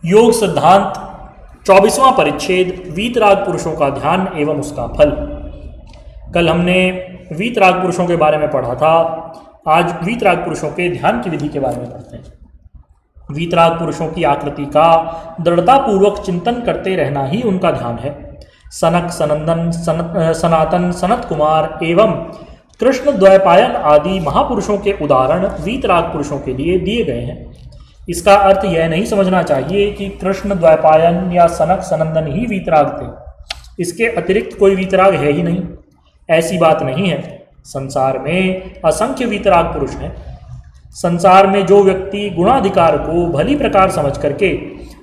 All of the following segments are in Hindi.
योग सिद्धांत 24वां परिच्छेद वीतराग पुरुषों का ध्यान एवं उसका फल। कल हमने वीतराग पुरुषों के बारे में पढ़ा था। आज वीतराग पुरुषों के ध्यान की विधि के बारे में पढ़ते हैं। वीतराग पुरुषों की आकृति का दृढ़तापूर्वक चिंतन करते रहना ही उनका ध्यान है। सनक, सनंदन, सनातन, सनत कुमार एवं कृष्ण द्वैपायन आदि महापुरुषों के उदाहरण वीतराग पुरुषों के लिए दिए गए हैं। इसका अर्थ यह नहीं समझना चाहिए कि कृष्ण द्वैपायन या सनक सनंदन ही वीतराग थे, इसके अतिरिक्त कोई वीतराग है ही नहीं। ऐसी बात नहीं है। संसार में असंख्य वीतराग पुरुष हैं। संसार में जो व्यक्ति गुणाधिकार को भली प्रकार समझ करके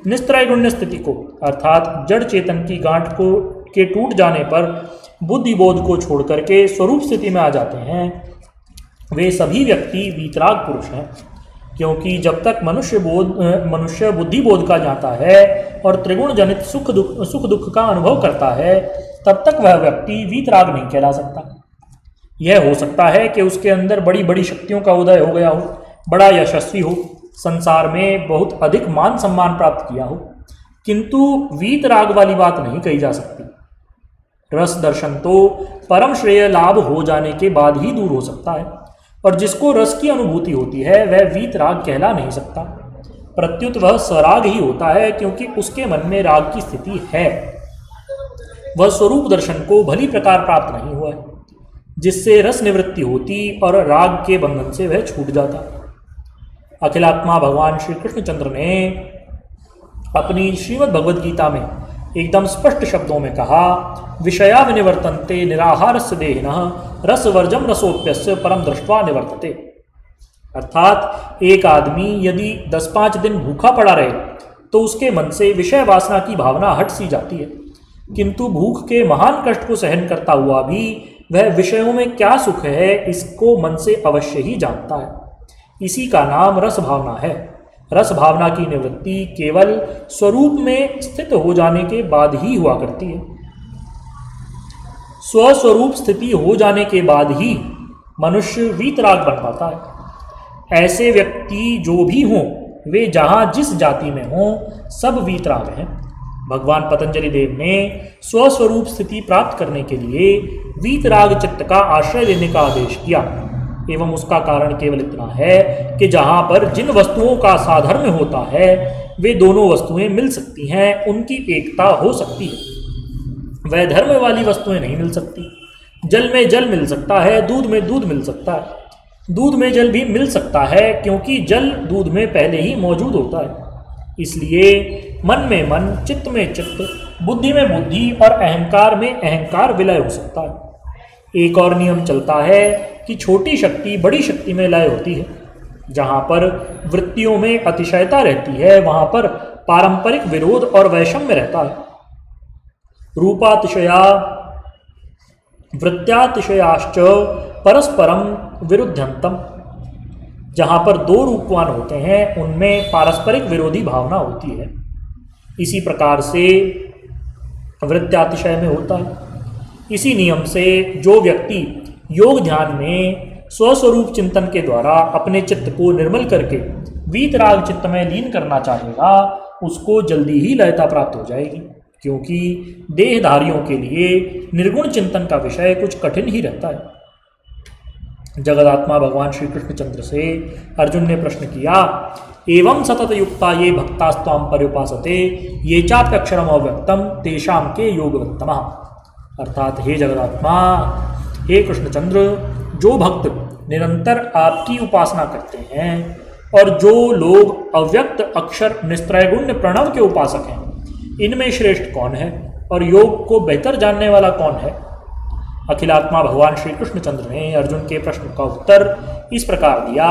निस्त्रैगुण्य स्थिति को अर्थात जड़ चेतन की गांठ को के टूट जाने पर बुद्धि बोध को छोड़ करके स्वरूप स्थिति में आ जाते हैं, वे सभी व्यक्ति वीतराग पुरुष हैं। क्योंकि जब तक मनुष्य बुद्धि बोध का जाता है और त्रिगुण जनित सुख दुख का अनुभव करता है, तब तक वह व्यक्ति वीतराग नहीं कहला सकता। यह हो सकता है कि उसके अंदर बड़ी बड़ी शक्तियों का उदय हो गया हो, बड़ा यशस्वी हो, संसार में बहुत अधिक मान सम्मान प्राप्त किया हो, किंतु वीतराग वाली बात नहीं कही जा सकती। रस दर्शन तो परम श्रेय लाभ हो जाने के बाद ही दूर हो सकता है, और जिसको रस की अनुभूति होती है वह वीतराग कहला नहीं सकता। प्रत्युत वह स्वराग ही होता है, क्योंकि उसके मन में राग की स्थिति है। वह स्वरूप दर्शन को भली प्रकार प्राप्त नहीं हुआ है, जिससे रस निवृत्ति होती और राग के बंधन से वह छूट जाता। अखिलात्मा भगवान श्री कृष्णचंद्र ने अपनी श्रीमद् भगवद गीता में एकदम स्पष्ट शब्दों में कहा, विषया विनिवर्तन्ते निराहारस्य देहिनः रसवर्जम रसोप्यस्य परम दृष्ट्वा निवर्तते। अर्थात एक आदमी यदि 10-5 दिन भूखा पड़ा रहे तो उसके मन से विषय वासना की भावना हट सी जाती है, किंतु भूख के महान कष्ट को सहन करता हुआ भी वह विषयों में क्या सुख है इसको मन से अवश्य ही जानता है। इसी का नाम रस भावना है। रस भावना की निवृत्ति केवल स्वरूप में स्थित हो जाने के बाद ही हुआ करती है। स्वस्वरूप स्थिति हो जाने के बाद ही मनुष्य वीतराग बन पाता है। ऐसे व्यक्ति जो भी हों, वे जहाँ जिस जाति में हों, सब वीतराग हैं। भगवान पतंजलि देव ने स्वस्वरूप स्थिति प्राप्त करने के लिए वीतराग चित्त का आश्रय लेने का आदेश किया, एवं उसका कारण केवल इतना है कि जहाँ पर जिन वस्तुओं का साधर्म्य होता है वे दोनों वस्तुएं मिल सकती हैं, उनकी एकता हो सकती है। वह धर्म वाली वस्तुएं नहीं मिल सकती। जल में जल मिल सकता है, दूध में दूध मिल सकता है। दूध में जल भी मिल सकता है, क्योंकि जल दूध में पहले ही मौजूद होता है। इसलिए मन में मन, चित्त में चित्त, बुद्धि में बुद्धि और अहंकार में अहंकार विलय हो सकता है। एक और नियम चलता है कि छोटी शक्ति बड़ी शक्ति में लय होती है। जहाँ पर वृत्तियों में अतिशयता रहती है, वहाँ पर पारंपरिक विरोध और वैषम्य रहता है। रूपातिशया वृत्त्यातिशयाश्च परस्परम विरुद्धंतम। जहाँ पर दो रूपवान होते हैं, उनमें पारस्परिक विरोधी भावना होती है। इसी प्रकार से वृत्त्यातिशय में होता है। इसी नियम से जो व्यक्ति योग ध्यान में स्वस्वरूप चिंतन के द्वारा अपने चित्त को निर्मल करके वीतराग चित्त में लीन करना चाहेगा, उसको जल्दी ही लयता प्राप्त हो जाएगी, क्योंकि देहधारियों के लिए निर्गुण चिंतन का विषय कुछ कठिन ही रहता है। जगदात्मा भगवान श्री कृष्णचंद्र से अर्जुन ने प्रश्न किया, एवं सतत युक्ता ये भक्तास्त्वाम पर्युपासते ये चाप्यक्षरम अव्यक्तम तेषाम के योगवत्तमः। अर्थात हे जगदात्मा, हे कृष्णचंद्र, जो भक्त निरंतर आपकी उपासना करते हैं और जो लोग अव्यक्त अक्षर निस्त्रैगुण्य प्रणव के उपासक हैं, इनमें श्रेष्ठ कौन है और योग को बेहतर जानने वाला कौन है? अखिलात्मा भगवान श्री कृष्णचंद्र ने अर्जुन के प्रश्न का उत्तर इस प्रकार दिया,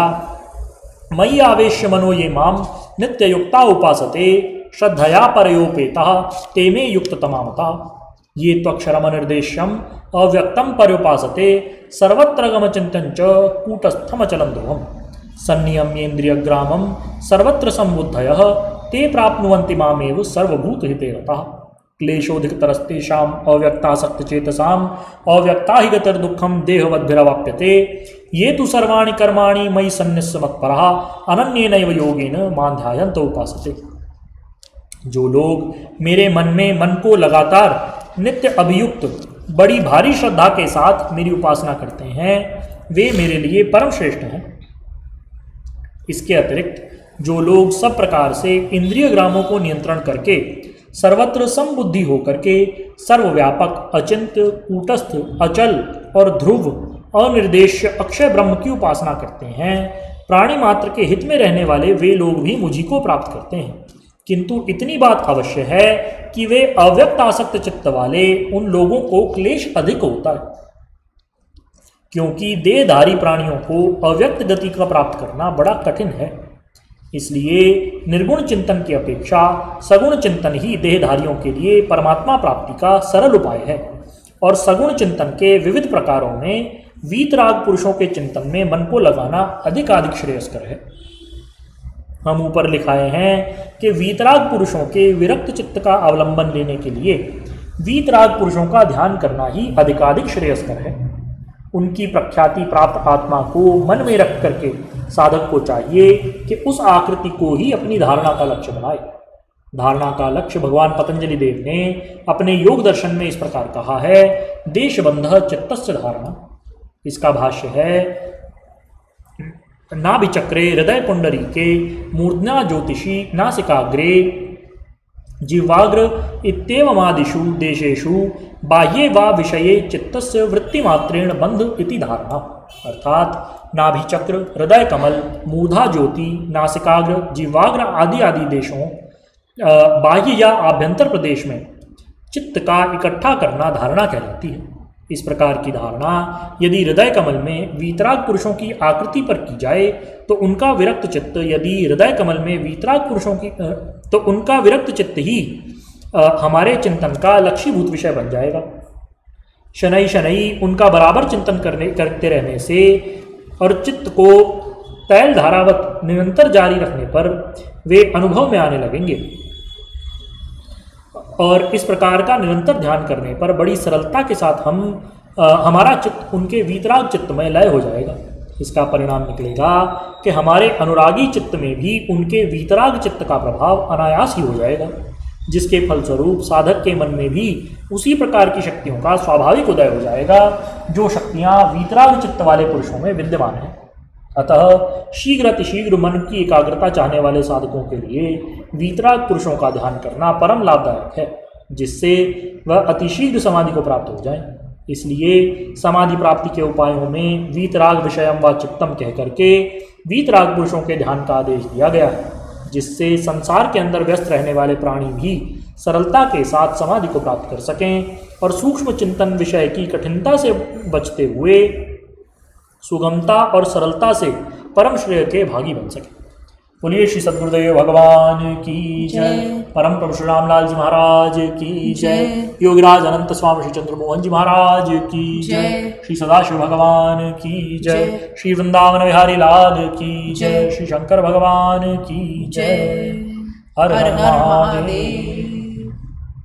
मयि आवेश्य मनो ये माम नित्य युक्ता उपासते श्रद्धया परयोपेता ते मे युक्त तमामता ये त्वक्षरम निर्देश्यम अव्यक्तम पर्युपासते सर्वत्र गम चिंतन च कूटस्थम अचलम ध्रुवम संनियम्येन्द्रिय ग्रामम सर्वत्र संबुद्धयः ते प्राप्नुवन्ति मामेव सर्वभूत हिते रतः क्लेशोधिकतरस्तेषाम अव्यक्तासक्त चेतसाम अव्यक्ता हि गतिर्दुःखम देहवद्भिरवाप्यते ये तु सर्वाणि कर्माणि मयि सन्निस्य मत्परः अनन्येनैव योगेन मां ध्यायन्त उपासते। जो लोग मेरे मन को लगातार नित्य अभियुक्त बड़ी भारी श्रद्धा के साथ मेरी उपासना करते हैं वे मेरे लिए परम श्रेष्ठ हैं। इसके अतिरिक्त जो लोग सब प्रकार से इंद्रिय ग्रामों को नियंत्रण करके सर्वत्र समबुद्धि होकर के सर्वव्यापक अचिंत्य कूटस्थ अचल और ध्रुव अनिर्देश्य अक्षय ब्रह्म की उपासना करते हैं, प्राणी मात्र के हित में रहने वाले वे लोग भी मुझी को प्राप्त करते हैं। किंतु इतनी बात अवश्य है कि वे अव्यक्त आसक्त चित्त वाले उन लोगों को क्लेश अधिक होता है, क्योंकि देहधारी प्राणियों को अव्यक्त गति का प्राप्त करना बड़ा कठिन है। इसलिए निर्गुण चिंतन की अपेक्षा सगुण चिंतन ही देहधारियों के लिए परमात्मा प्राप्ति का सरल उपाय है। और सगुण चिंतन के विविध प्रकारों में वीतराग पुरुषों के चिंतन में मन को लगाना अधिक श्रेयस्कर है। हम ऊपर लिखाए हैं कि वीतराग पुरुषों के विरक्त चित्त का अवलंबन लेने के लिए वीतराग पुरुषों का ध्यान करना ही अधिकाधिक श्रेयस्कर है। उनकी प्रख्याति प्राप्त आत्मा को मन में रख करके साधक को चाहिए कि उस आकृति को ही अपनी धारणा का लक्ष्य बनाए। धारणा का लक्ष्य भगवान पतंजलि देव ने अपने योग दर्शन में इस प्रकार कहा है, देशबंध चित्तस्य धारणा। इसका भाष्य है, नाभिचक्रे हृदय पुंडरी के मूर्धना ज्योतिषी नासिकाग्रे जिह्वाग्र इत्येवमादिषु देशेषु बाह्ये वा विषये चित्तस्य वृत्तिमात्रेण बंध इति धारणा। अर्थात नाभिचक्र, हृदय कमल, मूर्धा ज्योति, नासिकाग्र, जिह्वाग्र आदि देशों बाह्य या आभ्यंतर प्रदेश में चित्त का इकट्ठा करना धारणा कहलाती है। इस प्रकार की धारणा यदि हृदय कमल में वीतराग पुरुषों की आकृति पर की जाए तो उनका विरक्त चित्त यदि हृदय कमल में वीतराग पुरुषों की तो उनका विरक्त चित्त ही हमारे चिंतन का लक्ष्यभूत विषय बन जाएगा। शनै शनै उनका बराबर चिंतन करते रहने से और चित्त को तैल धारावत निरंतर जारी रखने पर वे अनुभव में आने लगेंगे और इस प्रकार का निरंतर ध्यान करने पर बड़ी सरलता के साथ हमारा चित्त उनके वीतराग चित्त में लय हो जाएगा। इसका परिणाम निकलेगा कि हमारे अनुरागी चित्त में भी उनके वीतराग चित्त का प्रभाव अनायास ही हो जाएगा, जिसके फलस्वरूप साधक के मन में भी उसी प्रकार की शक्तियों का स्वाभाविक उदय हो जाएगा जो शक्तियाँ वीतराग चित्त वाले पुरुषों में विद्यमान हैं। अतः शीघ्र अतिशीघ्र मन की एकाग्रता चाहने वाले साधकों के लिए वीतराग पुरुषों का ध्यान करना परम लाभदायक है, जिससे वह अतिशीघ्र समाधि को प्राप्त हो जाए। इसलिए समाधि प्राप्ति के उपायों में वीतराग विषयम व चित्तम कह करके वीतराग पुरुषों के ध्यान का आदेश दिया गया है, जिससे संसार के अंदर व्यस्त रहने वाले प्राणी भी सरलता के साथ समाधि को प्राप्त कर सकें और सूक्ष्म चिंतन विषय की कठिनता से बचते हुए सुगमता और सरलता से परम श्रेय के भागी बन सके। बोलिए श्री सद्गुरुदेव भगवान की जय। परम प्रभु श्री रामलाल जी महाराज की जय। योगीराज अनंत स्वामी श्री चंद्रमोहन जी महाराज की जय। श्री सदाशिव भगवान की जय। श्री वृंदावन विहारी लाल की जय। श्री शंकर भगवान की जय। हर हर महादेव।